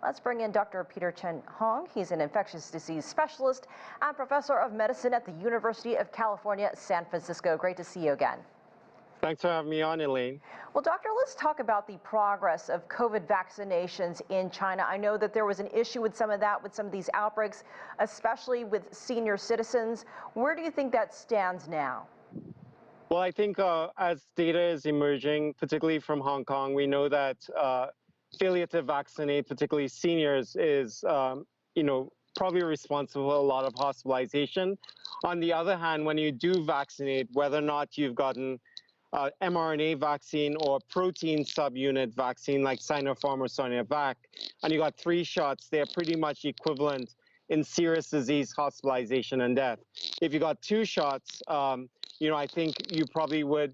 Let's bring in Dr. Peter Chen Hong. He's an infectious disease specialist and professor of medicine at the University of California, San Francisco. Great to see you again. Thanks for having me on, Elaine. Well, doctor, let's talk about the progress of COVID vaccinations in China. I know that there was an issue with some of that, with some of these outbreaks, especially with senior citizens. Where do you think that stands now? Well, I think as data is emerging, particularly from Hong Kong, we know that failure to vaccinate, particularly seniors, is probably responsible for a lot of hospitalization. On the other hand, when you do vaccinate, whether or not you've gotten mRNA vaccine or protein subunit vaccine like Sinopharm or Sinovac, and you got 3 shots, they're pretty much equivalent in serious disease, hospitalization, and death. If you got 2 shots, I think you probably would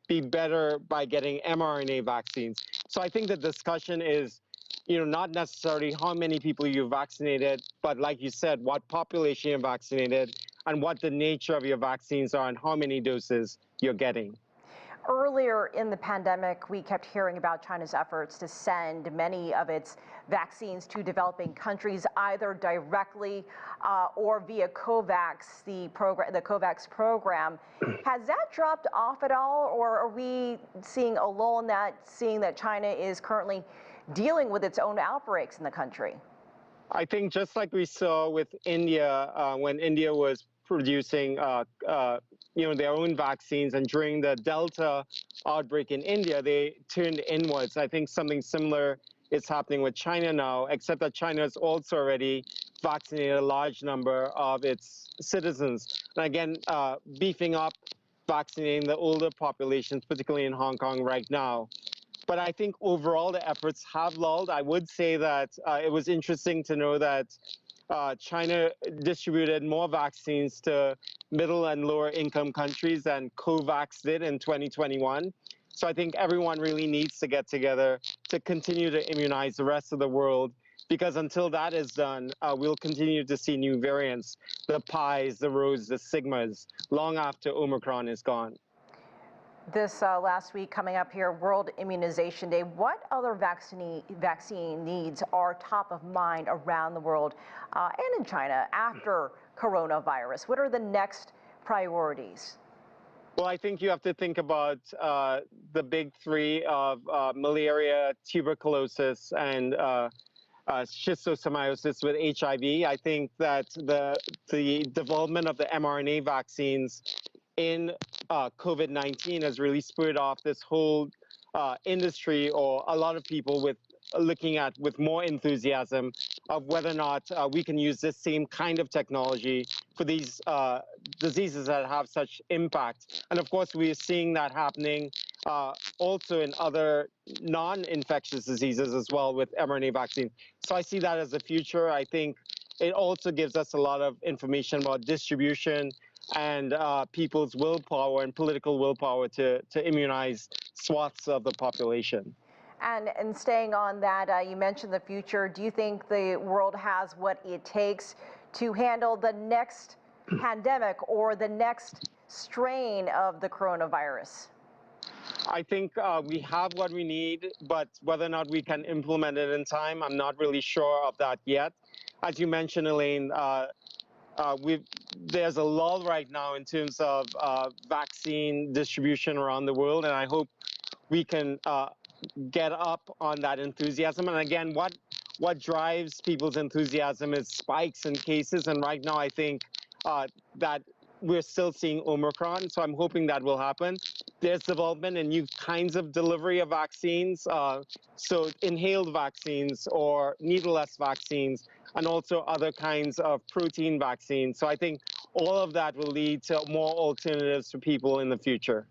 be better by getting mRNA vaccines. So I think the discussion is, not necessarily how many people you vaccinated, but like you said, what population you're vaccinated and what the nature of your vaccines are and how many doses you're getting. Earlier in the pandemic, we kept hearing about China's efforts to send many of its vaccines to developing countries, either directly or via COVAX, the COVAX program. Has that dropped off at all, or are we seeing a lull in that, seeing that China is currently dealing with its own outbreaks in the country? I think just like we saw with India, when India was producing their own vaccines, and during the Delta outbreak in India, they turned inwards. I think something similar is happening with China now, except that China has also already vaccinated a large number of its citizens. And again, beefing up vaccinating the older populations, particularly in Hong Kong right now. But I think overall the efforts have lulled. I would say that it was interesting to know that China distributed more vaccines to middle and lower income countries than COVAX did in 2021. So I think everyone really needs to get together to continue to immunize the rest of the world, because until that is done, we'll continue to see new variants, the Pi's, the Rhos, the Sigmas, long after Omicron is gone. This last week coming up here, World Immunization Day. What other vaccine needs are top of mind around the world and in China after coronavirus? What are the next priorities? Well, I think you have to think about the big 3 of malaria, tuberculosis, and schistosomiasis with HIV. I think that the development of the mRNA vaccines in COVID-19 has really spurred off this whole industry, or a lot of people looking at with more enthusiasm of whether or not we can use this same kind of technology for these diseases that have such impact. And of course, we are seeing that happening also in other non-infectious diseases as well with mRNA vaccine. So I see that as the future. I think it also gives us a lot of information about distribution and people's willpower and political willpower to immunize swaths of the population. And staying on that, you mentioned the future. Do you think the world has what it takes to handle the next pandemic or the next strain of the coronavirus? I think we have what we need, but whether or not we can implement it in time, I'm not really sure of that yet. As you mentioned, Elaine, there's a lull right now in terms of vaccine distribution around the world, and I hope we can get up on that enthusiasm. And again, what drives people's enthusiasm is spikes in cases, and right now I think that we're still seeing Omicron, so I'm hoping that will happen. There's development in new kinds of delivery of vaccines, so inhaled vaccines or needleless vaccines, and also other kinds of protein vaccines. So I think all of that will lead to more alternatives for people in the future.